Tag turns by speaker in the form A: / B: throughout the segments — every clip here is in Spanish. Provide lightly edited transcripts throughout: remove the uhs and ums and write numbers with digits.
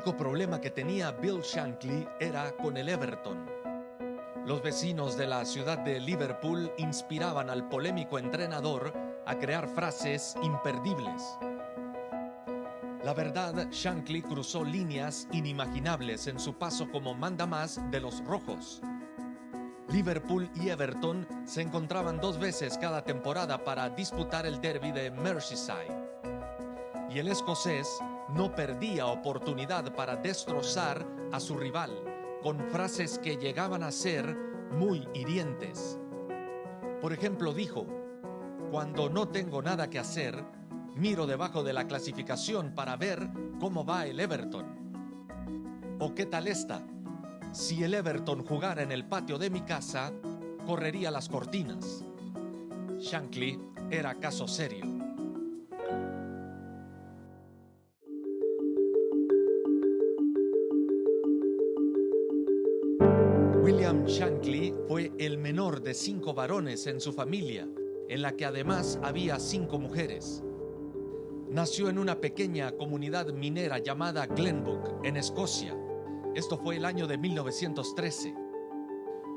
A: único problema que tenía Bill Shankly era con el Everton. Los vecinos de la ciudad de Liverpool inspiraban al polémico entrenador a crear frases imperdibles. La verdad, Shankly cruzó líneas inimaginables en su paso como mandamás de los rojos. Liverpool y Everton se encontraban 2 veces cada temporada para disputar el derbi de Merseyside. Y el escocés no perdía oportunidad para destrozar a su rival, con frases que llegaban a ser muy hirientes. Por ejemplo, dijo: "Cuando no tengo nada que hacer, miro debajo de la clasificación para ver cómo va el Everton. ¿O qué tal esta? Si el Everton jugara en el patio de mi casa, correría las cortinas". Shankly era caso serio. William Shankly fue el menor de 5 varones en su familia, en la que además había 5 mujeres. Nació en una pequeña comunidad minera llamada Glenbook, en Escocia. Esto fue el año de 1913.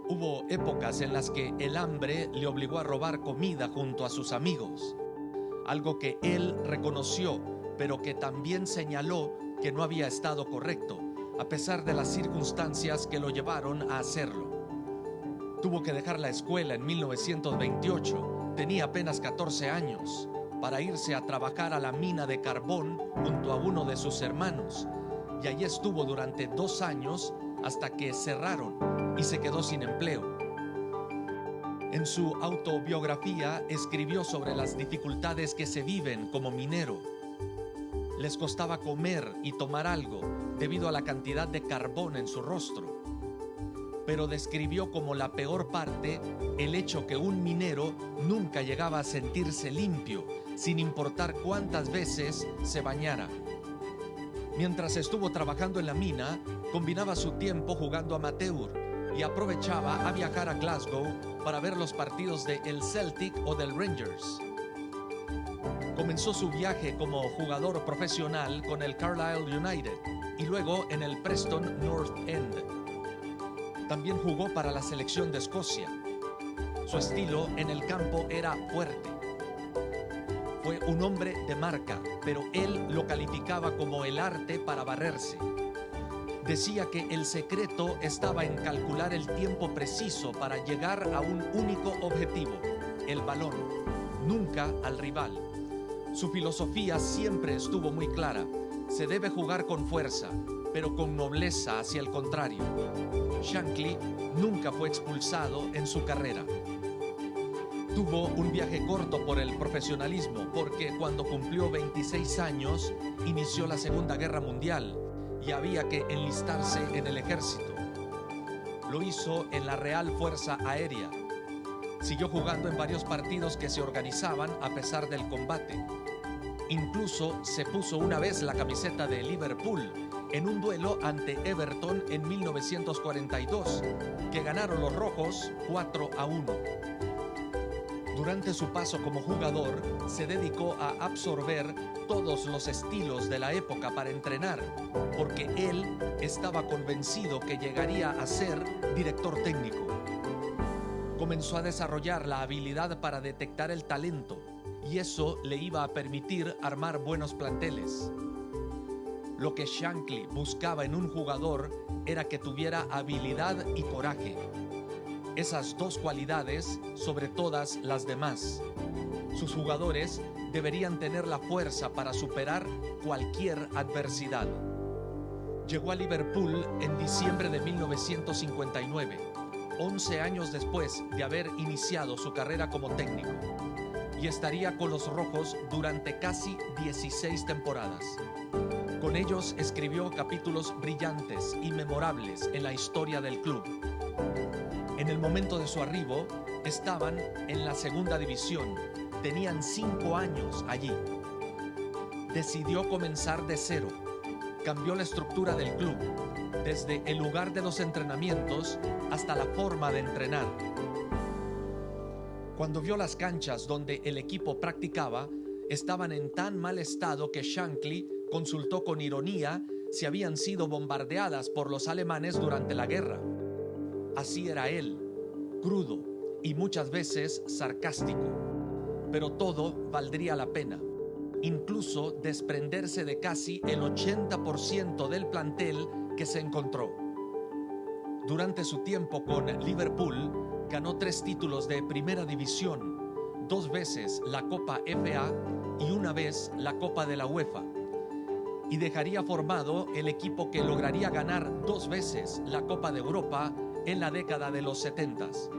A: Hubo épocas en las que el hambre le obligó a robar comida junto a sus amigos, algo que él reconoció, pero que también señaló que no había estado correcto, a pesar de las circunstancias que lo llevaron a hacerlo. Tuvo que dejar la escuela en 1928, tenía apenas 14 años, para irse a trabajar a la mina de carbón junto a uno de sus hermanos, y allí estuvo durante 2 años hasta que cerraron y se quedó sin empleo. En su autobiografía escribió sobre las dificultades que se viven como minero. Les costaba comer y tomar algo debido a la cantidad de carbón en su rostro. Pero describió como la peor parte el hecho que un minero nunca llegaba a sentirse limpio, sin importar cuántas veces se bañara. Mientras estuvo trabajando en la mina, combinaba su tiempo jugando amateur y aprovechaba a viajar a Glasgow para ver los partidos de el Celtic o del Rangers. Comenzó su viaje como jugador profesional con el Carlisle United y luego en el Preston North End. También jugó para la selección de Escocia. Su estilo en el campo era fuerte. Fue un hombre de marca, pero él lo calificaba como el arte para barrerse. Decía que el secreto estaba en calcular el tiempo preciso para llegar a un único objetivo, el balón, nunca al rival. Su filosofía siempre estuvo muy clara: se debe jugar con fuerza, pero con nobleza hacia el contrario. Shankly nunca fue expulsado en su carrera. Tuvo un viaje corto por el profesionalismo porque cuando cumplió 26 años inició la Segunda Guerra Mundial y había que enlistarse en el ejército. Lo hizo en la Real Fuerza Aérea. Siguió jugando en varios partidos que se organizaban a pesar del combate. Incluso se puso una vez la camiseta de Liverpool en un duelo ante Everton en 1942, que ganaron los rojos 4-1. Durante su paso como jugador, se dedicó a absorber todos los estilos de la época para entrenar, porque él estaba convencido que llegaría a ser director técnico. Comenzó a desarrollar la habilidad para detectar el talento, y eso le iba a permitir armar buenos planteles. Lo que Shankly buscaba en un jugador era que tuviera habilidad y coraje. Esas 2 cualidades sobre todas las demás. Sus jugadores deberían tener la fuerza para superar cualquier adversidad. Llegó a Liverpool en diciembre de 1959, 11 años después de haber iniciado su carrera como técnico, y estaría con los rojos durante casi 16 temporadas. Con ellos escribió capítulos brillantes y memorables en la historia del club. En el momento de su arribo, estaban en la segunda división. Tenían 5 años allí. Decidió comenzar de cero. Cambió la estructura del club, desde el lugar de los entrenamientos hasta la forma de entrenar. Cuando vio las canchas donde el equipo practicaba, estaban en tan mal estado que Shankly consultó con ironía si habían sido bombardeadas por los alemanes durante la guerra. Así era él, crudo y muchas veces sarcástico. Pero todo valdría la pena, incluso desprenderse de casi el 80% del plantel que se encontró. Durante su tiempo con Liverpool, ganó 3 títulos de primera división, 2 veces la Copa FA y 1 vez la Copa de la UEFA. Y dejaría formado el equipo que lograría ganar 2 veces la Copa de Europa en la década de los 70s.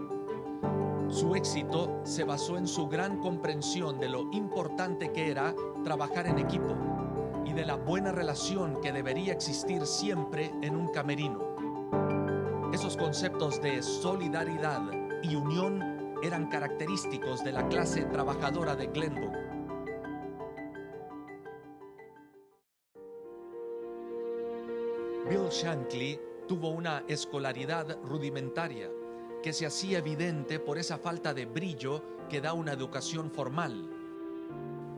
A: Su éxito se basó en su gran comprensión de lo importante que era trabajar en equipo y de la buena relación que debería existir siempre en un camerino. Esos conceptos de solidaridad y unión eran característicos de la clase trabajadora de Glenbook. Bill Shankly tuvo una escolaridad rudimentaria que se hacía evidente por esa falta de brillo que da una educación formal.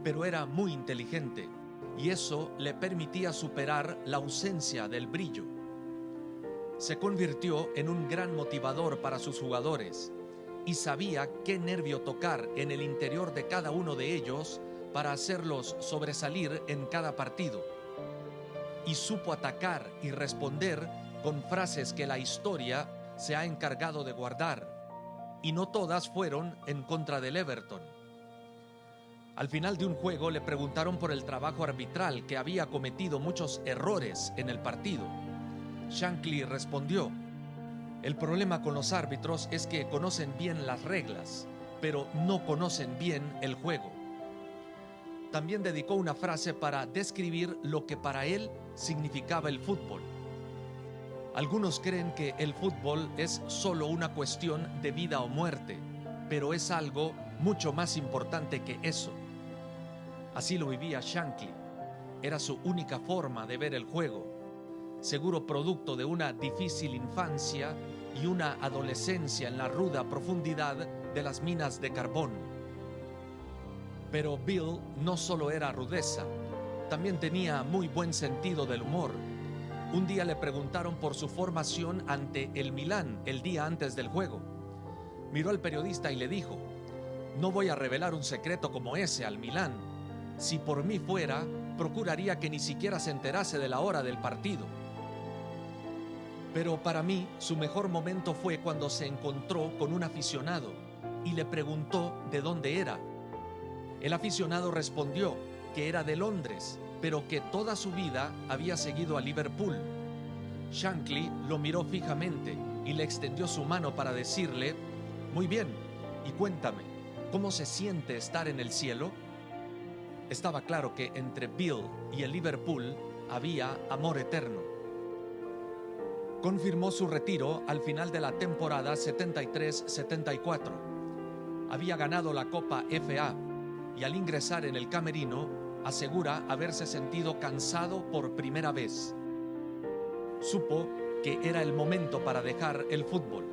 A: Pero era muy inteligente y eso le permitía superar la ausencia del brillo. Se convirtió en un gran motivador para sus jugadores y sabía qué nervio tocar en el interior de cada uno de ellos para hacerlos sobresalir en cada partido. Y supo atacar y responder con frases que la historia se ha encargado de guardar, y no todas fueron en contra del Everton. Al final de un juego le preguntaron por el trabajo arbitral, que había cometido muchos errores en el partido. Shankly respondió: el problema con los árbitros es que conocen bien las reglas, pero no conocen bien el juego. También dedicó una frase para describir lo que para él significaba el fútbol. Algunos creen que el fútbol es solo una cuestión de vida o muerte, pero es algo mucho más importante que eso. Así lo vivía Shankly. Era su única forma de ver el juego, seguro producto de una difícil infancia y una adolescencia en la ruda profundidad de las minas de carbón. Pero Bill no solo era rudeza, también tenía muy buen sentido del humor. Un día le preguntaron por su formación ante el Milán el día antes del juego. Miró al periodista y le dijo: no voy a revelar un secreto como ese al Milán. Si por mí fuera, procuraría que ni siquiera se enterase de la hora del partido. Pero para mí, su mejor momento fue cuando se encontró con un aficionado y le preguntó de dónde era. El aficionado respondió que era de Londres, pero que toda su vida había seguido a Liverpool. Shankly lo miró fijamente y le extendió su mano para decirle: muy bien, y cuéntame, ¿cómo se siente estar en el cielo? Estaba claro que entre Bill y el Liverpool había amor eterno. Confirmó su retiro al final de la temporada 73-74. Había ganado la Copa FA y al ingresar en el camerino asegura haberse sentido cansado por primera vez. Supo que era el momento para dejar el fútbol.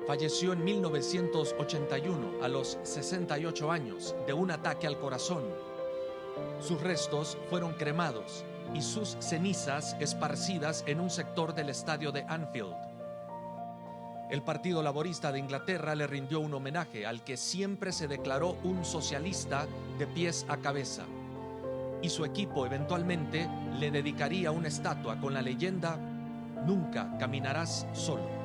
A: Falleció en 1981 a los 68 años de un ataque al corazón. Sus restos fueron cremados y sus cenizas esparcidas en un sector del estadio de Anfield. El Partido Laborista de Inglaterra le rindió un homenaje al que siempre se declaró un socialista de pies a cabeza. Y su equipo eventualmente le dedicaría una estatua con la leyenda: nunca caminarás solo.